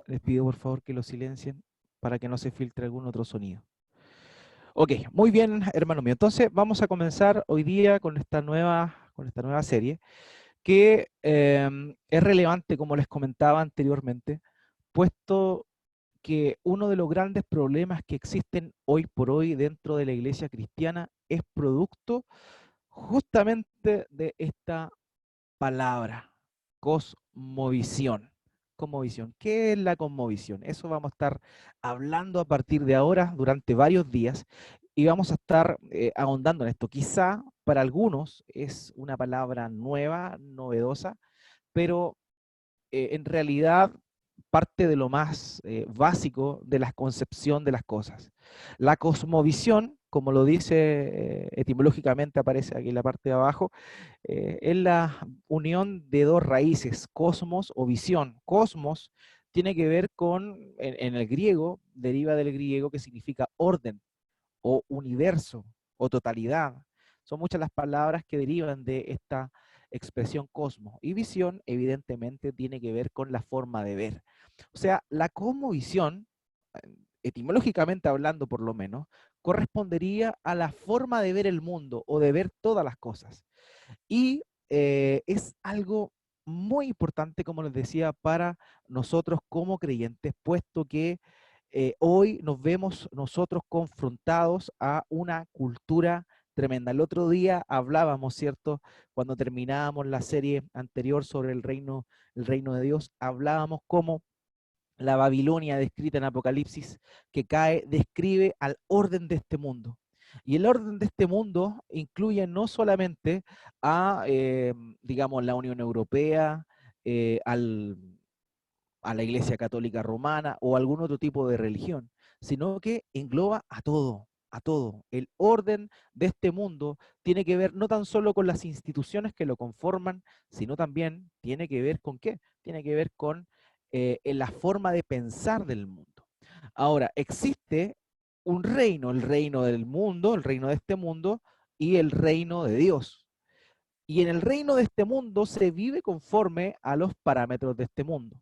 Les pido por favor que lo silencien para que no se filtre algún otro sonido. Ok, muy bien, hermano mío. Entonces vamos a comenzar hoy día con esta nueva serie que es relevante, como les comentaba anteriormente, puesto que uno de los grandes problemas que existen hoy por hoy dentro de la iglesia cristiana es producto justamente de esta palabra, cosmovisión. Cosmovisión. ¿Qué es la cosmovisión? Eso vamos a estar hablando a partir de ahora durante varios días y vamos a estar ahondando en esto. Quizá para algunos es una palabra nueva, novedosa, pero en realidad parte de lo más básico de la concepción de las cosas. La cosmovisión, como lo dice etimológicamente, aparece aquí en la parte de abajo, es la unión de dos raíces, cosmos o visión. Cosmos tiene que ver con, en el griego, deriva del griego que significa orden o universo o totalidad. Son muchas las palabras que derivan de esta expresión cosmos. Y visión, evidentemente, tiene que ver con la forma de ver. O sea, la cosmovisión, etimológicamente hablando por lo menos, correspondería a la forma de ver el mundo o de ver todas las cosas. Y es algo muy importante, como les decía, para nosotros como creyentes, puesto que hoy nos vemos nosotros confrontados a una cultura tremenda. El otro día hablábamos, ¿cierto? Cuando terminábamos la serie anterior sobre el reino de Dios, hablábamos cómo la Babilonia descrita en Apocalipsis que cae, describe al orden de este mundo. Y el orden de este mundo incluye no solamente a, digamos, la Unión Europea, al, a la Iglesia Católica Romana o algún otro tipo de religión, sino que engloba a todo, a todo. El orden de este mundo tiene que ver no tan solo con las instituciones que lo conforman, sino también tiene que ver con qué, tiene que ver con en la forma de pensar del mundo. Ahora, existe un reino, el reino del mundo, el reino de este mundo y el reino de Dios. Y en el reino de este mundo se vive conforme a los parámetros de este mundo.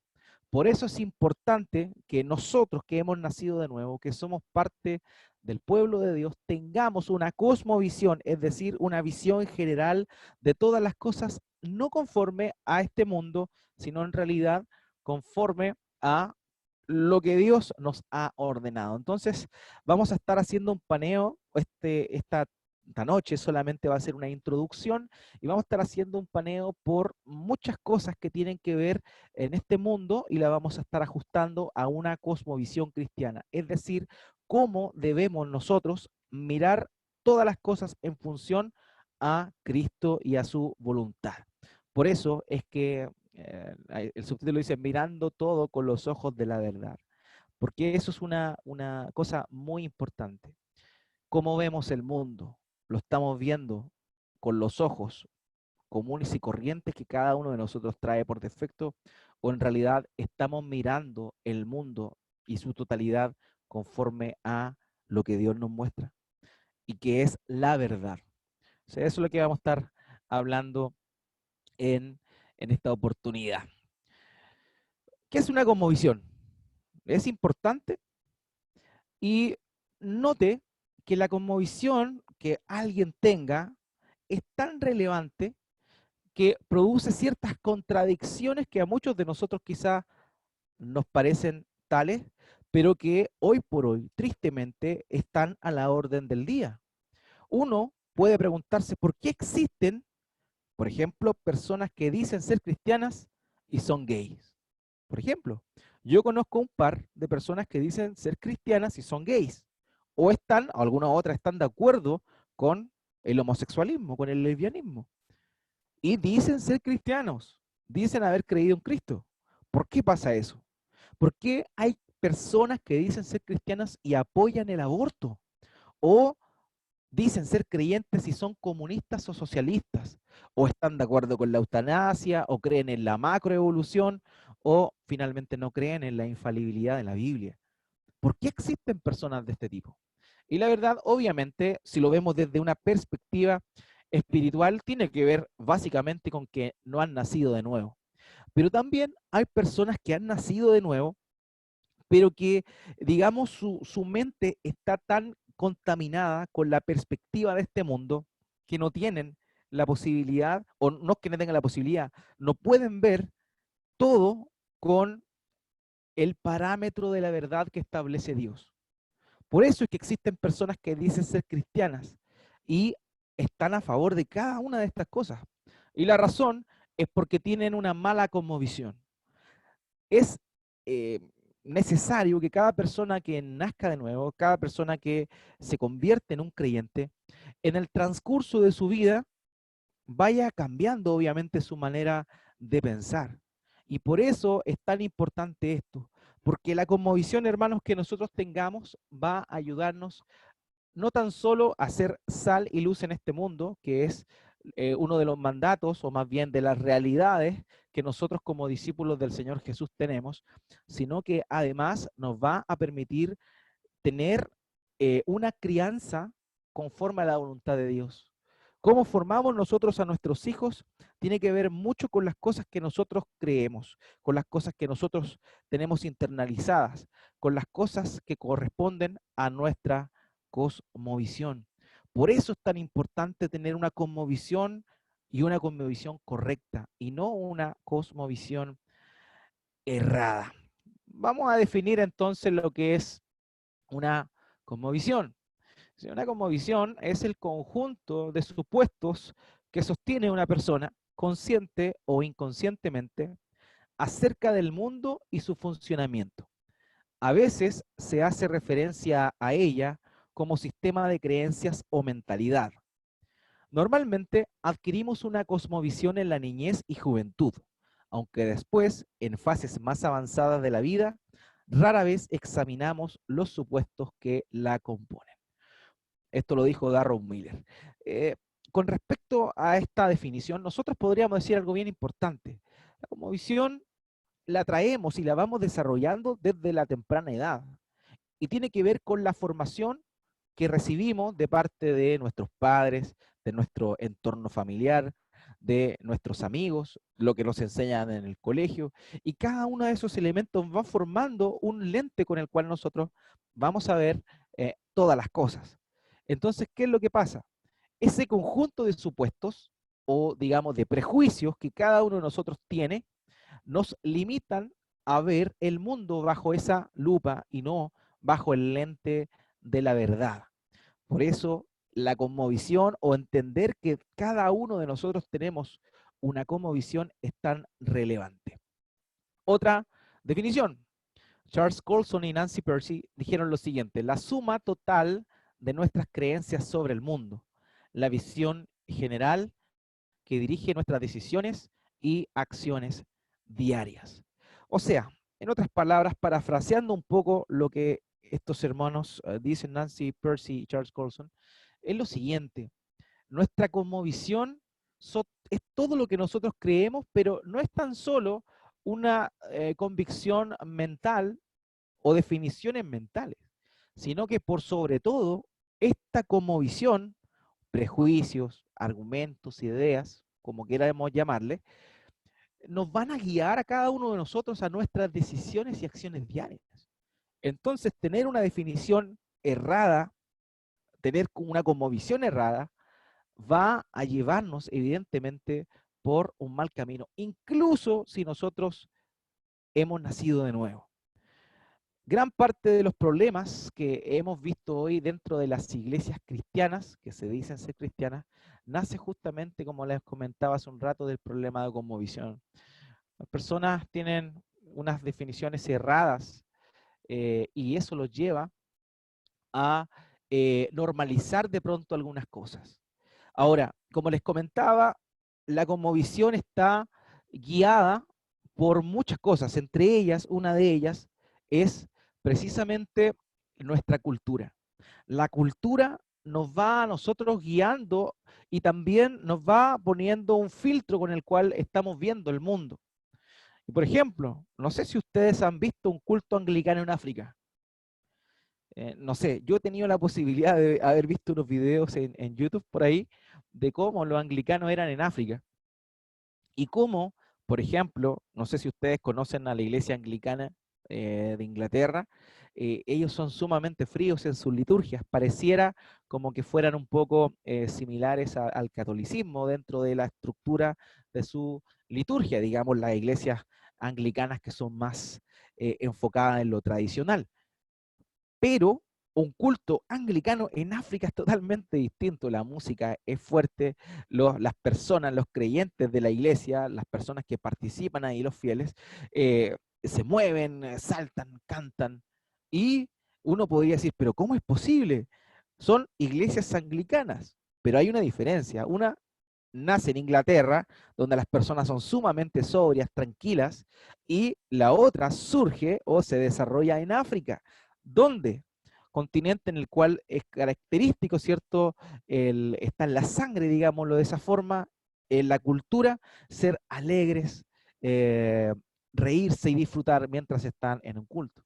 Por eso es importante que nosotros que hemos nacido de nuevo, que somos parte del pueblo de Dios, tengamos una cosmovisión, es decir, una visión general de todas las cosas, no conforme a este mundo, sino en realidad conforme a lo que Dios nos ha ordenado. Entonces, vamos a estar haciendo un paneo esta noche, solamente va a ser una introducción y vamos a estar haciendo un paneo por muchas cosas que tienen que ver en este mundo y la vamos a estar ajustando a una cosmovisión cristiana, es decir, cómo debemos nosotros mirar todas las cosas en función a Cristo y a su voluntad. Por eso es que el subtítulo dice mirando todo con los ojos de la verdad, porque eso es una cosa muy importante. ¿Cómo vemos el mundo? ¿Lo estamos viendo con los ojos comunes y corrientes que cada uno de nosotros trae por defecto? ¿O en realidad estamos mirando el mundo y su totalidad conforme a lo que Dios nos muestra y que es la verdad? O sea, eso es lo que vamos a estar hablando en, en esta oportunidad. ¿Qué es una cosmovisión? Es importante y note que la cosmovisión que alguien tenga es tan relevante que produce ciertas contradicciones que a muchos de nosotros quizá nos parecen tales, pero que hoy por hoy, tristemente, están a la orden del día. Uno puede preguntarse por qué existen, por ejemplo, personas que dicen ser cristianas y son gays. Por ejemplo, yo conozco un par de personas que dicen ser cristianas y son gays, o están, o algunas otras están de acuerdo con el homosexualismo, con el lesbianismo, y dicen ser cristianos, dicen haber creído en Cristo. ¿Por qué pasa eso? ¿Por qué hay personas que dicen ser cristianas y apoyan el aborto? ¿O dicen ser creyentes y son comunistas o socialistas? ¿O están de acuerdo con la eutanasia? ¿O creen en la macroevolución? ¿O finalmente no creen en la infalibilidad de la Biblia? ¿Por qué existen personas de este tipo? Y la verdad, obviamente, si lo vemos desde una perspectiva espiritual, tiene que ver básicamente con que no han nacido de nuevo. Pero también hay personas que han nacido de nuevo pero que, digamos, su mente está tan contaminada con la perspectiva de este mundo que no tienen la posibilidad, o no es que no tengan la posibilidad, no pueden ver todo con el parámetro de la verdad que establece Dios. Por eso es que existen personas que dicen ser cristianas y están a favor de cada una de estas cosas. Y la razón es porque tienen una mala cosmovisión. Es eh, necesario que cada persona que nazca de nuevo, cada persona que se convierte en un creyente, en el transcurso de su vida vaya cambiando obviamente su manera de pensar. Y por eso es tan importante esto, porque la cosmovisión, hermanos, que nosotros tengamos va a ayudarnos no tan solo a ser sal y luz en este mundo, que es uno de los mandatos, o más bien de las realidades que nosotros como discípulos del Señor Jesús tenemos, sino que además nos va a permitir tener una crianza conforme a la voluntad de Dios. Cómo formamos nosotros a nuestros hijos tiene que ver mucho con las cosas que nosotros creemos, con las cosas que nosotros tenemos internalizadas, con las cosas que corresponden a nuestra cosmovisión. Por eso es tan importante tener una cosmovisión y una cosmovisión correcta y no una cosmovisión errada. Vamos a definir entonces lo que es una cosmovisión. Si una cosmovisión es el conjunto de supuestos que sostiene una persona, consciente o inconscientemente, acerca del mundo y su funcionamiento. A veces se hace referencia a ella como sistema de creencias o mentalidad. Normalmente adquirimos una cosmovisión en la niñez y juventud, aunque después, en fases más avanzadas de la vida, rara vez examinamos los supuestos que la componen. Esto lo dijo Darron Miller. Eh, con respecto a esta definición, nosotros podríamos decir algo bien importante. La cosmovisión la traemos y la vamos desarrollando desde la temprana edad y tiene que ver con la formación que recibimos de parte de nuestros padres, de nuestro entorno familiar, de nuestros amigos, lo que nos enseñan en el colegio, y cada uno de esos elementos va formando un lente con el cual nosotros vamos a ver todas las cosas. Entonces, ¿qué es lo que pasa? Ese conjunto de supuestos o, digamos, de prejuicios que cada uno de nosotros tiene, nos limitan a ver el mundo bajo esa lupa y no bajo el lente de la verdad. Por eso la cosmovisión o entender que cada uno de nosotros tenemos una cosmovisión es tan relevante. Otra definición. Charles Colson y Nancy Pearcey dijeron lo siguiente: la suma total de nuestras creencias sobre el mundo, la visión general que dirige nuestras decisiones y acciones diarias. O sea, en otras palabras, parafraseando un poco lo que estos hermanos dicen, Nancy Pearcey y Charles Colson, es lo siguiente: nuestra cosmovisión es todo lo que nosotros creemos, pero no es tan solo una convicción mental o definiciones mentales, sino que por sobre todo, esta cosmovisión, prejuicios, argumentos, ideas, como queramos llamarle, nos van a guiar a cada uno de nosotros a nuestras decisiones y acciones diarias. Entonces, tener una definición errada, tener una cosmovisión errada, va a llevarnos evidentemente por un mal camino, incluso si nosotros hemos nacido de nuevo. Gran parte de los problemas que hemos visto hoy dentro de las iglesias cristianas, que se dicen ser cristianas, nace justamente, como les comentaba hace un rato, del problema de cosmovisión. Las personas tienen unas definiciones erradas y eso los lleva a normalizar de pronto algunas cosas. Ahora, como les comentaba, la cosmovisión está guiada por muchas cosas, entre ellas, una de ellas es precisamente nuestra cultura. La cultura nos va a nosotros guiando y también nos va poniendo un filtro con el cual estamos viendo el mundo. Y por ejemplo, no sé si ustedes han visto un culto anglicano en África. No sé, yo he tenido la posibilidad de haber visto unos videos en YouTube por ahí de cómo los anglicanos eran en África y cómo, por ejemplo, no sé si ustedes conocen a la iglesia anglicana de Inglaterra, ellos son sumamente fríos en sus liturgias, pareciera como que fueran un poco similares al catolicismo dentro de la estructura de su liturgia, digamos las iglesias anglicanas que son más enfocadas en lo tradicional. Pero un culto anglicano en África es totalmente distinto. La música es fuerte, las personas, los creyentes de la iglesia, las personas que participan ahí, los fieles, se mueven, saltan, cantan. Y uno podría decir, pero ¿cómo es posible? Son iglesias anglicanas, pero hay una diferencia. Una nace en Inglaterra, donde las personas son sumamente sobrias, tranquilas, y la otra surge o se desarrolla en África, donde continente en el cual es característico, ¿cierto? Está en la sangre, digámoslo de esa forma, en la cultura, ser alegres, eh, reírse y disfrutar mientras están en un culto.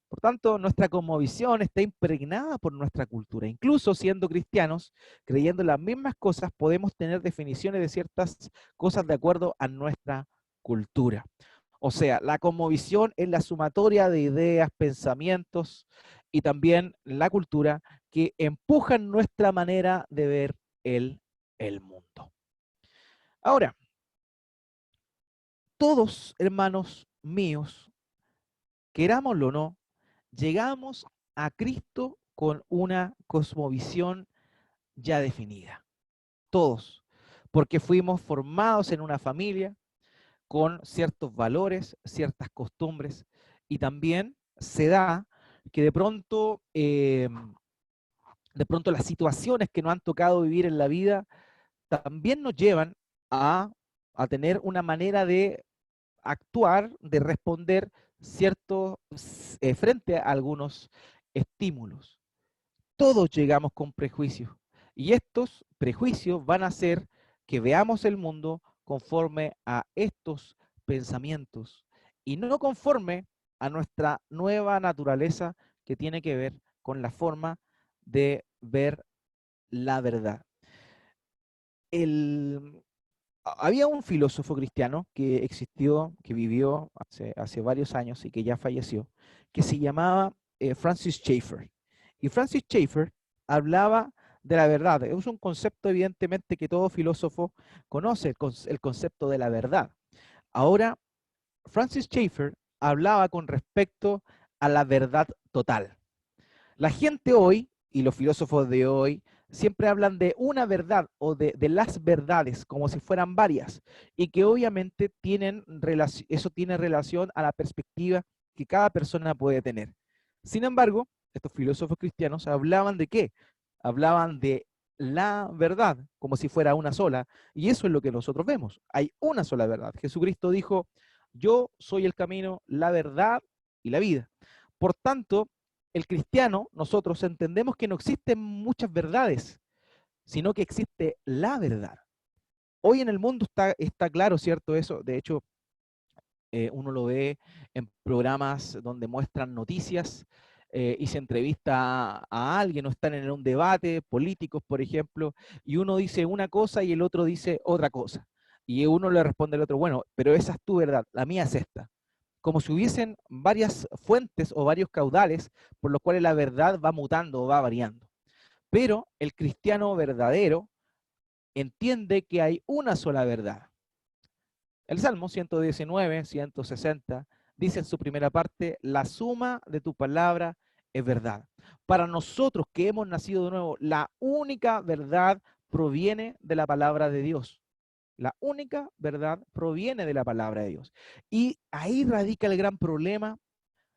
Por tanto, nuestra cosmovisión está impregnada por nuestra cultura. Incluso siendo cristianos, creyendo las mismas cosas, podemos tener definiciones de ciertas cosas de acuerdo a nuestra cultura. O sea, la cosmovisión es la sumatoria de ideas, pensamientos y también la cultura que empujan nuestra manera de ver el mundo. Ahora, todos, hermanos míos, querámoslo o no, llegamos a Cristo con una cosmovisión ya definida. Todos. Porque fuimos formados en una familia con ciertos valores, ciertas costumbres, y también se da que de pronto las situaciones que nos han tocado vivir en la vida también nos llevan a, a tener una manera de actuar, de responder frente a algunos estímulos. Todos llegamos con prejuicios y estos prejuicios van a hacer que veamos el mundo conforme a estos pensamientos y no conforme a nuestra nueva naturaleza que tiene que ver con la forma de ver la verdad. Había un filósofo cristiano que existió, que vivió hace varios años y que ya falleció, que se llamaba Francis Schaeffer. Y Francis Schaeffer hablaba de la verdad. Es un concepto evidentemente que todo filósofo conoce, el concepto de la verdad. Ahora, Francis Schaeffer hablaba con respecto a la verdad total. La gente hoy, y los filósofos de hoy, siempre hablan de una verdad o de las verdades como si fueran varias y que obviamente eso tiene relación a la perspectiva que cada persona puede tener. Sin embargo, estos filósofos cristianos hablaban de qué? Hablaban de la verdad como si fuera una sola, y eso es lo que nosotros vemos. Hay una sola verdad. Jesucristo dijo, yo soy el camino, la verdad y la vida. Por tanto, el cristiano, nosotros entendemos que no existen muchas verdades, sino que existe la verdad. Hoy en el mundo está claro, ¿cierto? Eso, de hecho, uno lo ve en programas donde muestran noticias y se entrevista a alguien o están en un debate, políticos, por ejemplo, y uno dice una cosa y el otro dice otra cosa. Y uno le responde al otro, bueno, pero esa es tu verdad, la mía es esta. Como si hubiesen varias fuentes o varios caudales por los cuales la verdad va mutando o va variando. Pero el cristiano verdadero entiende que hay una sola verdad. El Salmo 119, 160 dice en su primera parte, la suma de tu palabra es verdad. Para nosotros que hemos nacido de nuevo, la única verdad proviene de la palabra de Dios. La única verdad proviene de la palabra de Dios. Y ahí radica el gran problema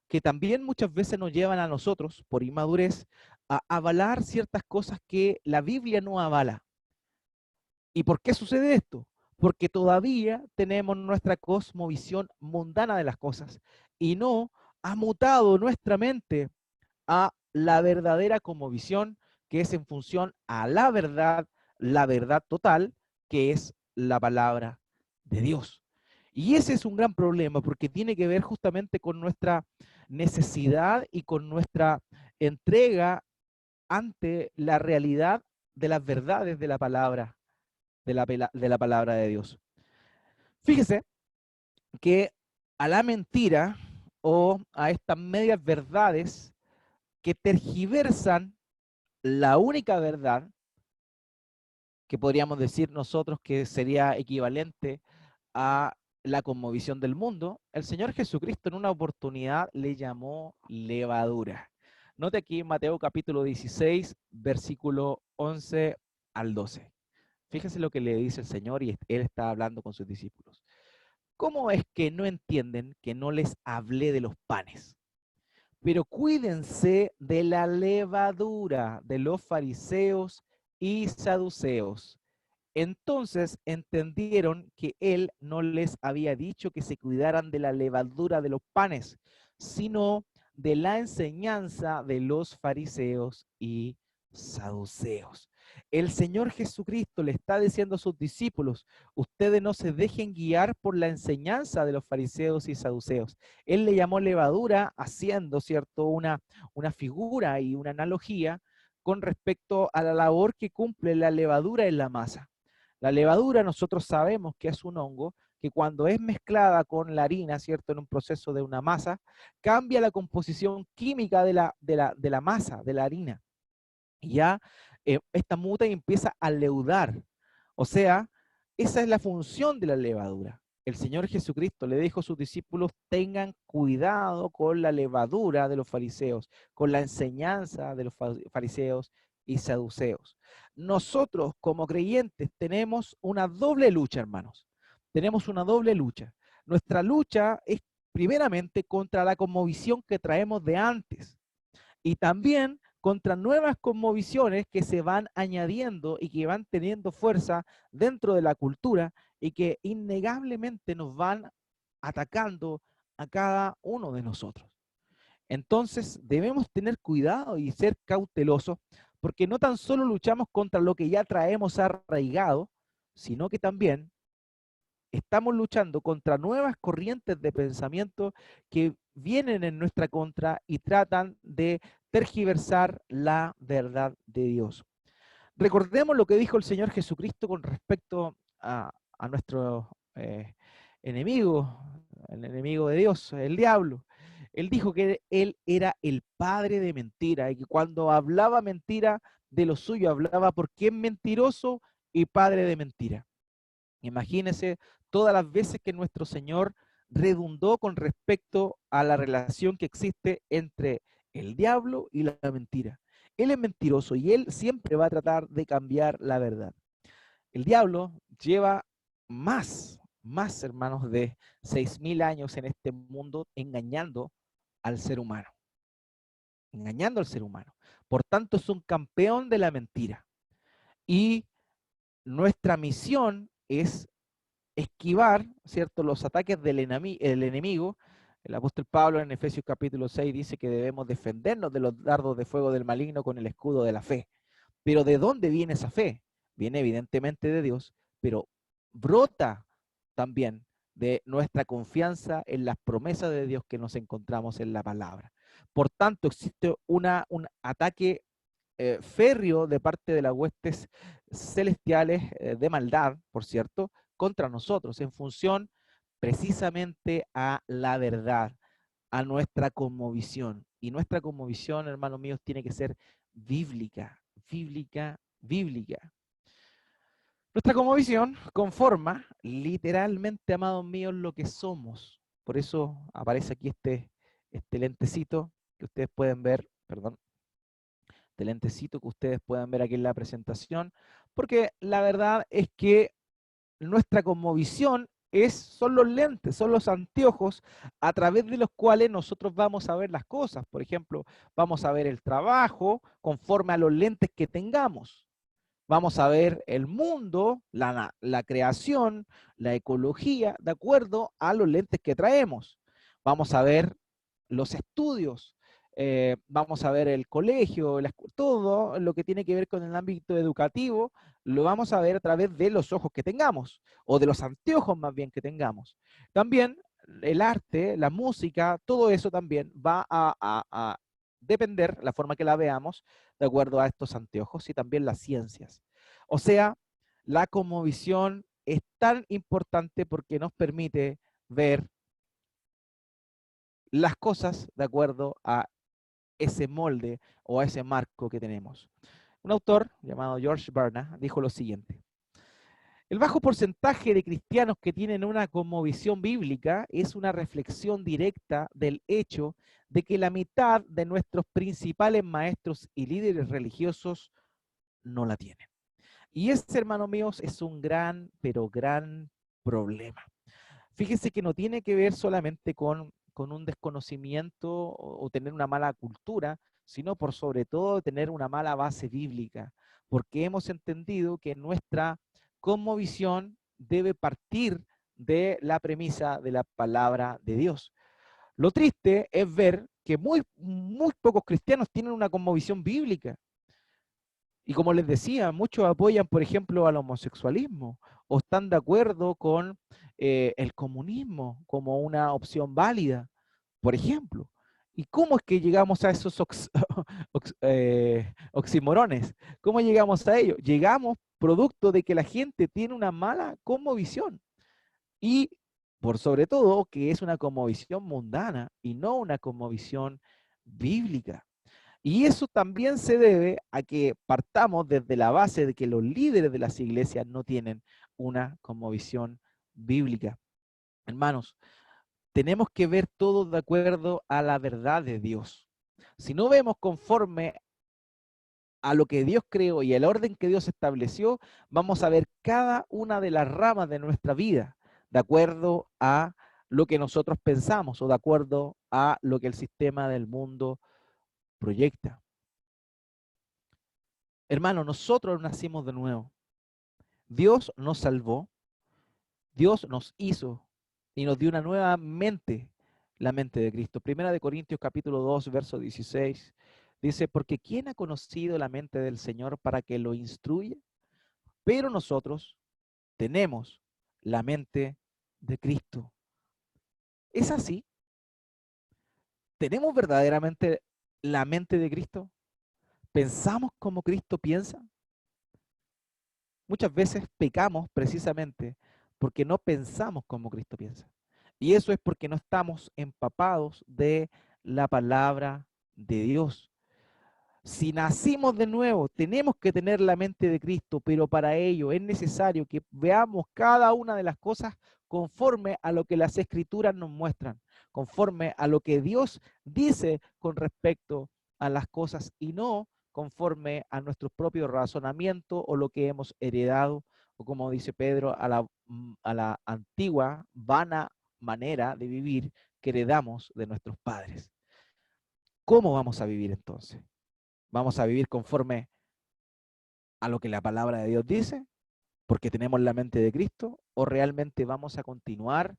que también muchas veces nos llevan a nosotros, por inmadurez, a avalar ciertas cosas que la Biblia no avala. ¿Y por qué sucede esto? Porque todavía tenemos nuestra cosmovisión mundana de las cosas y no ha mutado nuestra mente a la verdadera cosmovisión que es en función a la verdad total, que es la palabra de Dios. Y ese es un gran problema porque tiene que ver justamente con nuestra necesidad y con nuestra entrega ante la realidad de las verdades de la palabra, de la palabra de Dios. Fíjese que a la mentira o a estas medias verdades que tergiversan la única verdad que podríamos decir nosotros que sería equivalente a la cosmovisión del mundo. El Señor Jesucristo en una oportunidad le llamó levadura. Note aquí en Mateo capítulo 16, versículo 11 al 12. Fíjese lo que le dice el Señor y Él está hablando con sus discípulos. ¿Cómo es que no entienden que no les hablé de los panes? Pero cuídense de la levadura de los fariseos y saduceos. Entonces entendieron que él no les había dicho que se cuidaran de la levadura de los panes, sino de la enseñanza de los fariseos y saduceos. El Señor Jesucristo le está diciendo a sus discípulos, ustedes no se dejen guiar por la enseñanza de los fariseos y saduceos. Él le llamó levadura haciendo, ¿cierto?, una figura y una analogía con respecto a la labor que cumple la levadura en la masa. La levadura nosotros sabemos que es un hongo que cuando es mezclada con la harina, ¿cierto?, en un proceso de una masa, cambia la composición química de la masa, de la harina. Y ya esta muta y empieza a leudar. O sea, esa es la función de la levadura. El Señor Jesucristo le dijo a sus discípulos, tengan cuidado con la levadura de los fariseos, con la enseñanza de los fariseos y saduceos. Nosotros como creyentes tenemos una doble lucha, hermanos. Tenemos una doble lucha. Nuestra lucha es primeramente contra la cosmovisión que traemos de antes y también contra nuevas cosmovisiones que se van añadiendo y que van teniendo fuerza dentro de la cultura y que innegablemente nos van atacando a cada uno de nosotros. Entonces debemos tener cuidado y ser cautelosos porque no tan solo luchamos contra lo que ya traemos arraigado, sino que también estamos luchando contra nuevas corrientes de pensamiento que vienen en nuestra contra y tratan de tergiversar la verdad de Dios. Recordemos lo que dijo el Señor Jesucristo con respecto a nuestro enemigo, el enemigo de Dios, el diablo. Él dijo que él era el padre de mentira y que cuando hablaba mentira de lo suyo, hablaba porque es mentiroso y padre de mentira. Imagínense todas las veces que nuestro Señor redundó con respecto a la relación que existe entre el diablo y la mentira. Él es mentiroso y él siempre va a tratar de cambiar la verdad. El diablo lleva más hermanos de 6.000 años en este mundo engañando al ser humano. Engañando al ser humano. Por tanto, es un campeón de la mentira. Y nuestra misión es esquivar, ¿cierto?, los ataques del enemigo. El apóstol Pablo en Efesios capítulo 6 dice que debemos defendernos de los dardos de fuego del maligno con el escudo de la fe. Pero ¿de dónde viene esa fe? Viene evidentemente de Dios, pero brota también de nuestra confianza en las promesas de Dios que nos encontramos en la palabra. Por tanto, existe un ataque férreo de parte de las huestes celestiales de maldad, por cierto, contra nosotros, en función precisamente a la verdad, a nuestra cosmovisión. Y nuestra cosmovisión, hermanos míos, tiene que ser bíblica, bíblica, bíblica. Nuestra cosmovisión conforma literalmente, amados míos, lo que somos. Por eso aparece aquí este lentecito que ustedes pueden ver, perdón, este lentecito que ustedes pueden ver aquí en la presentación, porque la verdad es que nuestra cosmovisión son los lentes, son los anteojos a través de los cuales nosotros vamos a ver las cosas. Por ejemplo, vamos a ver el trabajo conforme a los lentes que tengamos. Vamos a ver el mundo, la creación, la ecología, de acuerdo a los lentes que traemos. Vamos a ver los estudios, vamos a ver el colegio, todo lo que tiene que ver con el ámbito educativo, lo vamos a ver a través de los ojos que tengamos, o de los anteojos más bien que tengamos. También el arte, la música, todo eso también va a depender, la forma que la veamos, de acuerdo a estos anteojos y también las ciencias. O sea, la cosmovisión es tan importante porque nos permite ver las cosas de acuerdo a ese molde o a ese marco que tenemos. Un autor llamado George Barna dijo lo siguiente: el bajo porcentaje de cristianos que tienen una cosmovisión bíblica es una reflexión directa del hecho de que la mitad de nuestros principales maestros y líderes religiosos no la tienen. Y ese, hermanos míos, es un gran, pero gran problema. Fíjense que no tiene que ver solamente con un desconocimiento o tener una mala cultura, sino por sobre todo tener una mala base bíblica, porque hemos entendido que nuestra cosmovisión debe partir de la premisa de la palabra de Dios. Lo triste es ver que muy pocos cristianos tienen una cosmovisión bíblica. Y como les decía, muchos apoyan, por ejemplo, al homosexualismo o están de acuerdo con el comunismo como una opción válida, por ejemplo. ¿Y cómo es que llegamos a esos oximorones? ¿Cómo llegamos a ello? Llegamos producto de que la gente tiene una mala cosmovisión y, por sobre todo, que es una cosmovisión mundana y no una cosmovisión bíblica. Y eso también se debe a que partamos desde la base de que los líderes de las iglesias no tienen una cosmovisión bíblica. Hermanos, tenemos que ver todo de acuerdo a la verdad de Dios. Si no vemos conforme a lo que Dios creó y el orden que Dios estableció, vamos a ver cada una de las ramas de nuestra vida de acuerdo a lo que nosotros pensamos o de acuerdo a lo que el sistema del mundo proyecta. Hermano, nosotros nacimos de nuevo. Dios nos salvó, Dios nos hizo y nos dio una nueva mente, la mente de Cristo. Primera de Corintios capítulo 2, verso 16, dice, porque ¿quién ha conocido la mente del Señor para que lo instruya? Pero nosotros tenemos la mente de Cristo. ¿Es así? ¿Tenemos verdaderamente la mente de Cristo? ¿Pensamos como Cristo piensa? Muchas veces pecamos precisamente porque no pensamos como Cristo piensa. Y eso es porque no estamos empapados de la palabra de Dios. Si nacimos de nuevo, tenemos que tener la mente de Cristo, pero para ello es necesario que veamos cada una de las cosas conforme a lo que las Escrituras nos muestran, conforme a lo que Dios dice con respecto a las cosas y no conforme a nuestro propio razonamiento o lo que hemos heredado, o como dice Pedro, a la antigua, vana manera de vivir que heredamos de nuestros padres. ¿Cómo vamos a vivir entonces? ¿Vamos a vivir conforme a lo que la palabra de Dios dice, porque tenemos la mente de Cristo, o realmente vamos a continuar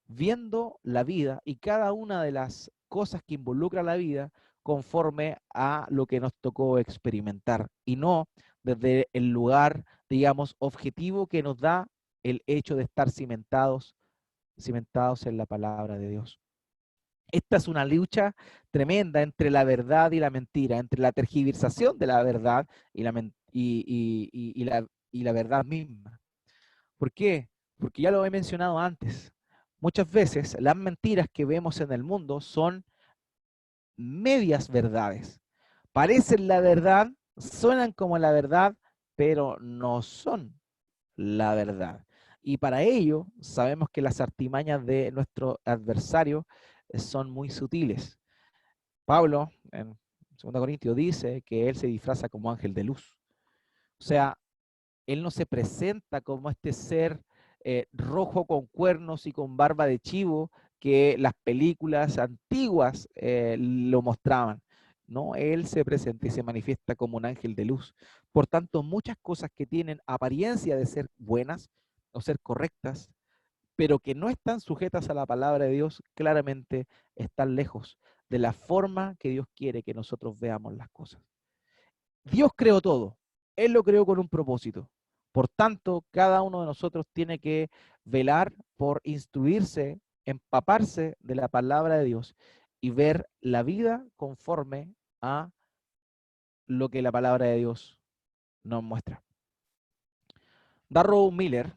viendo la vida y cada una de las cosas que involucra la vida conforme a lo que nos tocó experimentar y no desde el lugar, digamos, objetivo que nos da el hecho de estar cimentados en la palabra de Dios? Esta es una lucha tremenda entre la verdad y la mentira, entre la tergiversación de la verdad y la verdad misma. ¿Por qué? Porque ya lo he mencionado antes. Muchas veces las mentiras que vemos en el mundo son medias verdades. Parecen la verdad, suenan como la verdad, pero no son la verdad. Y para ello sabemos que las artimañas de nuestro adversario son muy sutiles. Pablo, en 2 Corintios, dice que él se disfraza como ángel de luz. O sea, él no se presenta como este ser rojo con cuernos y con barba de chivo que las películas antiguas lo mostraban. No, él se presenta y se manifiesta como un ángel de luz. Por tanto, muchas cosas que tienen apariencia de ser buenas o ser correctas, pero que no están sujetas a la palabra de Dios, claramente están lejos de la forma que Dios quiere que nosotros veamos las cosas. Dios creó todo, Él lo creó con un propósito. Por tanto, cada uno de nosotros tiene que velar por instruirse, empaparse de la palabra de Dios y ver la vida conforme a lo que la palabra de Dios nos muestra. Darrow Miller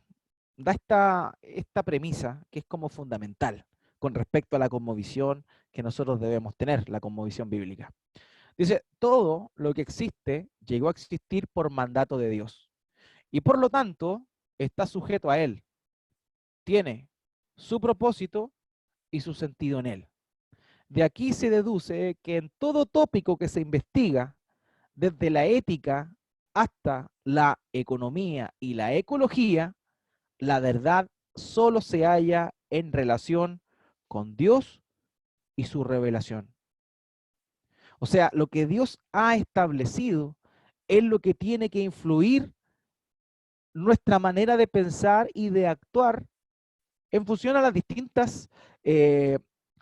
da esta premisa que es como fundamental. con respecto a la cosmovisión que nosotros debemos tener, la cosmovisión bíblica. Dice, todo lo que existe llegó a existir por mandato de Dios y por lo tanto está sujeto a Él. Tiene su propósito y su sentido en Él. De aquí se deduce que en todo tópico que se investiga, desde la ética hasta la economía y la ecología, la verdad solo se halla en relación con Dios y su revelación. O sea, lo que Dios ha establecido es lo que tiene que influir nuestra manera de pensar y de actuar en función eh, a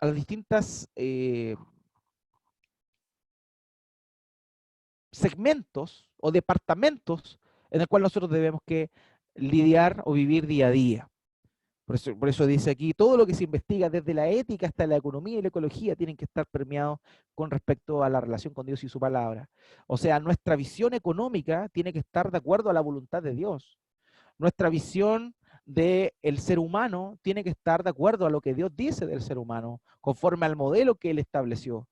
las distintas segmentos o departamentos en el cual nosotros debemos que lidiar o vivir día a día. Por eso dice aquí, todo lo que se investiga desde la ética hasta la economía y la ecología tienen que estar permeados con respecto a la relación con Dios y su palabra. O sea, nuestra visión económica tiene que estar de acuerdo a la voluntad de Dios. Nuestra visión del ser humano tiene que estar de acuerdo a lo que Dios dice del ser humano, conforme al modelo que Él estableció.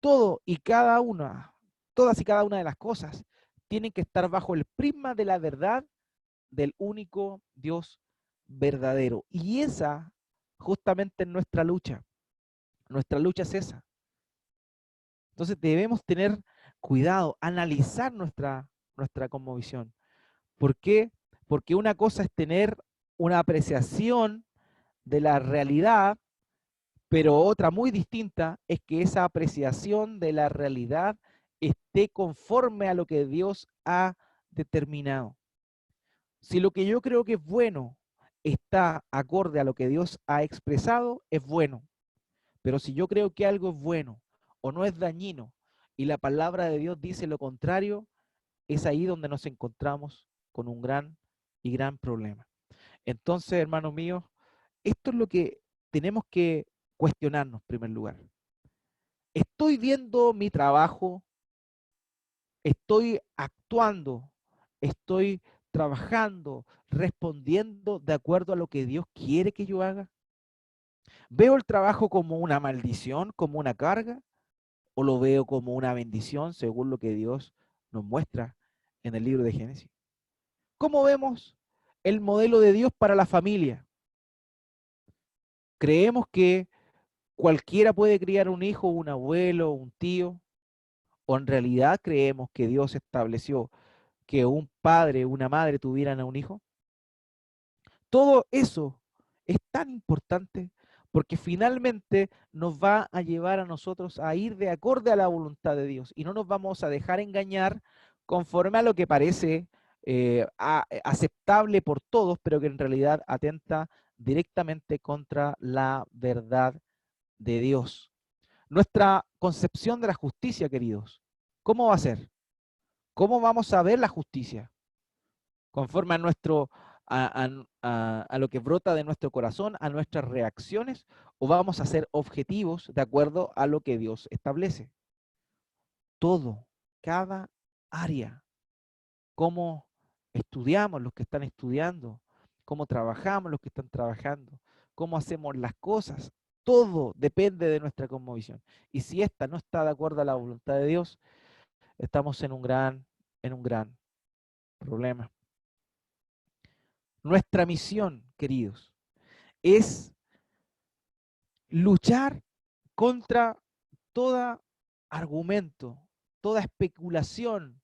Todo y cada una, todas y cada una de las cosas tienen que estar bajo el prisma de la verdad del único Dios verdadero. Y esa justamente es nuestra lucha. Nuestra lucha es esa. Entonces debemos tener cuidado, analizar nuestra cosmovisión. ¿Por qué? Porque una cosa es tener una apreciación de la realidad, pero otra muy distinta es que esa apreciación de la realidad esté conforme a lo que Dios ha determinado. Si lo que yo creo que es bueno está acorde a lo que Dios ha expresado, es bueno. Pero si yo creo que algo es bueno o no es dañino y la palabra de Dios dice lo contrario, es ahí donde nos encontramos con un gran problema. Entonces, hermanos míos, esto es lo que tenemos que cuestionarnos en primer lugar. ¿Estoy viendo mi trabajo? ¿Estoy actuando? ¿Estoy trabajando, respondiendo de acuerdo a lo que Dios quiere que yo haga? ¿Veo el trabajo como una maldición, como una carga? ¿O lo veo como una bendición según lo que Dios nos muestra en el libro de Génesis? ¿Cómo vemos el modelo de Dios para la familia? ¿Creemos que cualquiera puede criar un hijo, un abuelo, un tío? ¿O en realidad creemos que Dios estableció que un padre, una madre tuvieran a un hijo? Todo eso es tan importante porque finalmente nos va a llevar a nosotros a ir de acorde a la voluntad de Dios y no nos vamos a dejar engañar conforme a lo que parece aceptable por todos, pero que en realidad atenta directamente contra la verdad de Dios. Nuestra concepción de la justicia, queridos, ¿cómo va a ser? ¿Cómo vamos a ver la justicia? Conforme a a lo que brota de nuestro corazón, a nuestras reacciones, o vamos a ser objetivos de acuerdo a lo que Dios establece. Todo, cada área, cómo estudiamos los que están estudiando, cómo trabajamos los que están trabajando, cómo hacemos las cosas, todo depende de nuestra cosmovisión. Y si esta no está de acuerdo a la voluntad de Dios, estamos en un gran problema. Nuestra misión, queridos, es luchar contra todo argumento, toda especulación,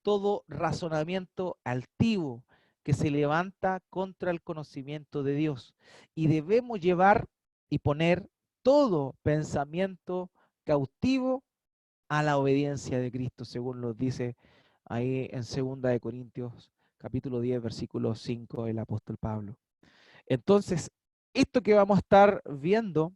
todo razonamiento altivo que se levanta contra el conocimiento de Dios. Y debemos llevar y poner todo pensamiento cautivo a la obediencia de Cristo, según lo dice ahí en 2 Corintios capítulo 10, versículo 5, el apóstol Pablo. Entonces, esto que vamos a estar viendo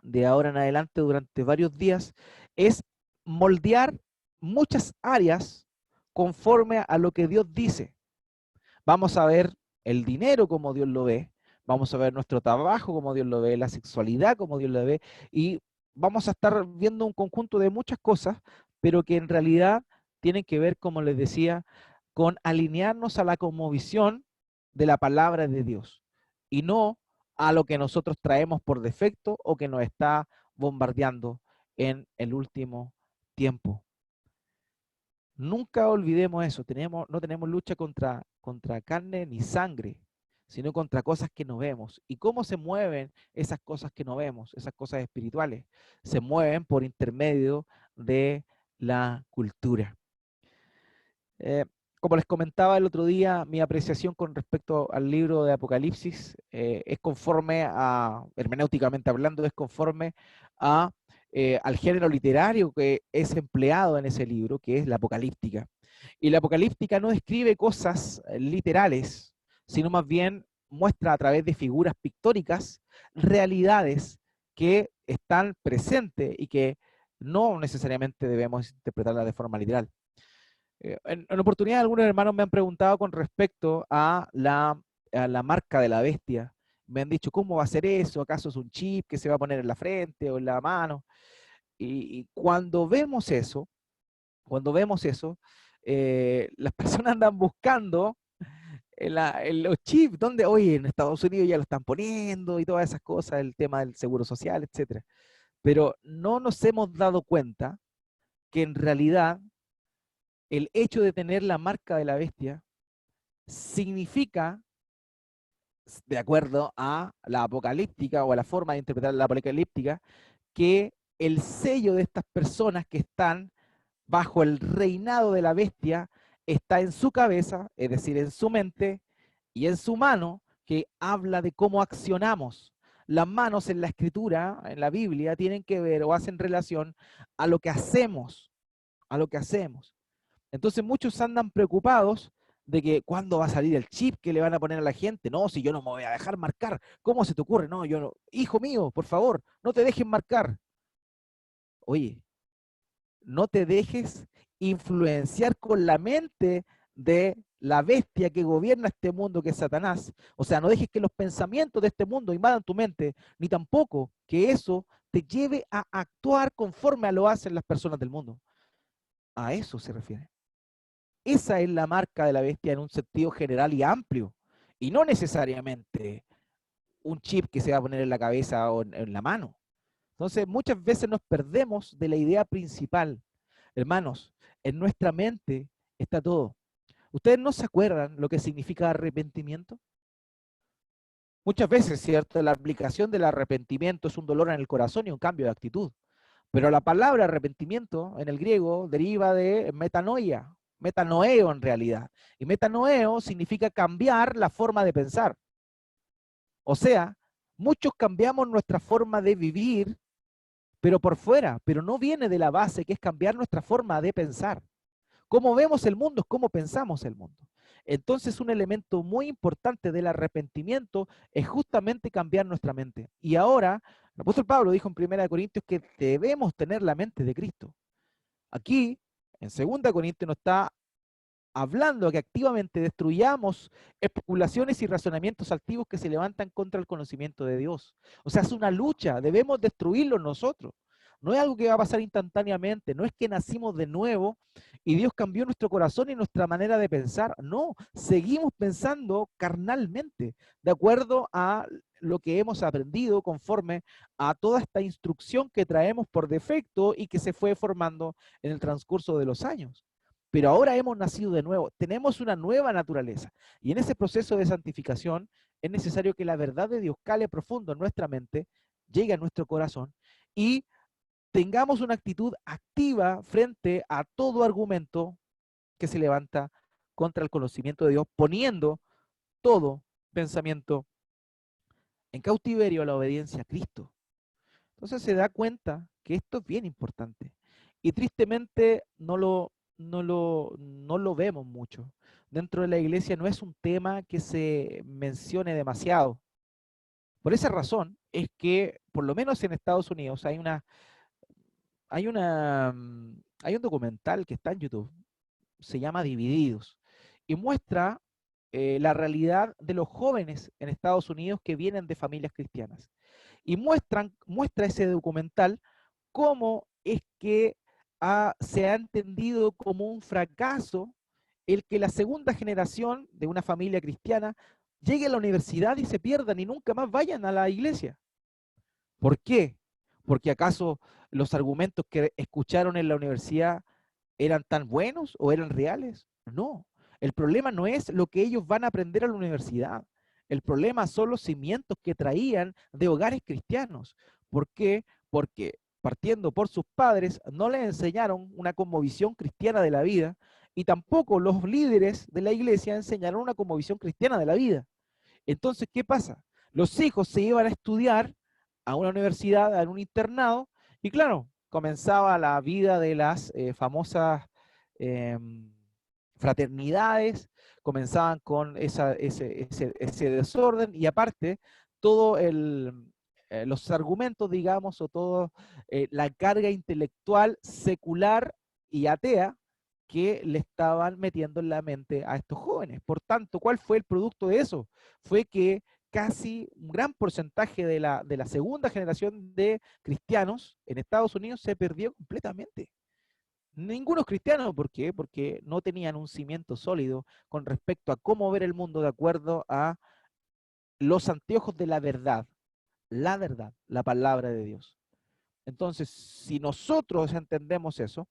de ahora en adelante durante varios días es moldear muchas áreas conforme a lo que Dios dice. Vamos a ver el dinero como Dios lo ve, vamos a ver nuestro trabajo como Dios lo ve, la sexualidad como Dios lo ve, y vamos a estar viendo un conjunto de muchas cosas, pero que en realidad tienen que ver, como les decía, con alinearnos a la cosmovisión de la palabra de Dios y no a lo que nosotros traemos por defecto o que nos está bombardeando en el último tiempo. Nunca olvidemos eso, no tenemos lucha contra carne ni sangre, sino contra cosas que no vemos. ¿Y cómo se mueven esas cosas que no vemos, esas cosas espirituales? Se mueven por intermedio de la cultura. Eh, Como les comentaba el otro día, mi apreciación con respecto al libro de Apocalipsis es conforme a, hermenéuticamente hablando, es conforme a, al género literario que es empleado en ese libro, que es la apocalíptica. Y la apocalíptica no describe cosas literales, sino más bien muestra a través de figuras pictóricas realidades que están presentes y que no necesariamente debemos interpretarlas de forma literal. En oportunidad, algunos hermanos me han preguntado con respecto a la marca de la bestia. Me han dicho, ¿cómo va a ser eso? ¿Acaso es un chip que se va a poner en la frente o en la mano? Y cuando vemos eso, las personas andan buscando en los chips, donde hoy en Estados Unidos ya lo están poniendo y todas esas cosas, el tema del seguro social, etcétera. Pero no nos hemos dado cuenta que en realidad el hecho de tener la marca de la bestia significa, de acuerdo a la apocalíptica o a la forma de interpretar la apocalíptica, que el sello de estas personas que están bajo el reinado de la bestia está en su cabeza, es decir, en su mente y en su mano, que habla de cómo accionamos. Las manos en la escritura, en la Biblia, tienen que ver o hacen relación a lo que hacemos, a lo que hacemos. Entonces muchos andan preocupados de que cuándo va a salir el chip que le van a poner a la gente. No, si yo no me voy a dejar marcar. ¿Cómo se te ocurre? No, yo no. Hijo mío, por favor, no te dejen marcar. Oye, no te dejes influenciar con la mente de la bestia que gobierna este mundo, que es Satanás. O sea, no dejes que los pensamientos de este mundo invadan tu mente, ni tampoco que eso te lleve a actuar conforme a lo hacen las personas del mundo. A eso se refiere. Esa es la marca de la bestia en un sentido general y amplio, y no necesariamente un chip que se va a poner en la cabeza o en la mano. Entonces, muchas veces nos perdemos de la idea principal. Hermanos, en nuestra mente está todo. ¿Ustedes no se acuerdan lo que significa arrepentimiento? Muchas veces, ¿cierto? La aplicación del arrepentimiento es un dolor en el corazón y un cambio de actitud. Pero la palabra arrepentimiento en el griego deriva de metanoia, metanoeo en realidad. Y metanoeo significa cambiar la forma de pensar. O sea, muchos cambiamos nuestra forma de vivir, pero por fuera, pero no viene de la base que es cambiar nuestra forma de pensar. Cómo vemos el mundo es cómo pensamos el mundo. Entonces, un elemento muy importante del arrepentimiento es justamente cambiar nuestra mente. Y ahora, el apóstol Pablo dijo en 1 Corintios que debemos tener la mente de Cristo. Aquí, en 2 Corintios, nos está hablando que activamente destruyamos especulaciones y razonamientos altivos que se levantan contra el conocimiento de Dios. O sea, es una lucha, debemos destruirlo nosotros. No es algo que va a pasar instantáneamente, no es que nacimos de nuevo y Dios cambió nuestro corazón y nuestra manera de pensar. No, seguimos pensando carnalmente, de acuerdo a lo que hemos aprendido conforme a toda esta instrucción que traemos por defecto y que se fue formando en el transcurso de los años. Pero ahora hemos nacido de nuevo, tenemos una nueva naturaleza. Y en ese proceso de santificación es necesario que la verdad de Dios cale profundo en nuestra mente, llegue a nuestro corazón y tengamos una actitud activa frente a todo argumento que se levanta contra el conocimiento de Dios, poniendo todo pensamiento en cautiverio a la obediencia a Cristo. Entonces se da cuenta que esto es bien importante. Y tristemente no lo vemos mucho. Dentro de la iglesia no es un tema que se mencione demasiado. Por esa razón es que, por lo menos en Estados Unidos, hay un documental que está en YouTube, se llama Divididos, y muestra la realidad de los jóvenes en Estados Unidos que vienen de familias cristianas. Y muestra ese documental cómo es que se ha entendido como un fracaso el que la segunda generación de una familia cristiana lleguen a la universidad y se pierdan y nunca más vayan a la iglesia. ¿Por qué? ¿Porque acaso los argumentos que escucharon en la universidad eran tan buenos o eran reales? No. El problema no es lo que ellos van a aprender a la universidad. El problema son los cimientos que traían de hogares cristianos. ¿Por qué? Porque partiendo por sus padres no les enseñaron una cosmovisión cristiana de la vida y tampoco los líderes de la iglesia enseñaron una cosmovisión cristiana de la vida. Entonces, ¿qué pasa? Los hijos se iban a estudiar a una universidad, a un internado, y claro, comenzaba la vida de las famosas eh, fraternidades, comenzaban con ese desorden, y aparte, todo los argumentos, digamos, o toda la carga intelectual secular y atea que le estaban metiendo en la mente a estos jóvenes. Por tanto, ¿cuál fue el producto de eso? Fue que casi un gran porcentaje de la segunda generación de cristianos en Estados Unidos se perdió completamente. Ninguno es cristiano, ¿por qué? Porque no tenían un cimiento sólido con respecto a cómo ver el mundo de acuerdo a los anteojos de la verdad, la palabra de Dios. Entonces, si nosotros entendemos eso,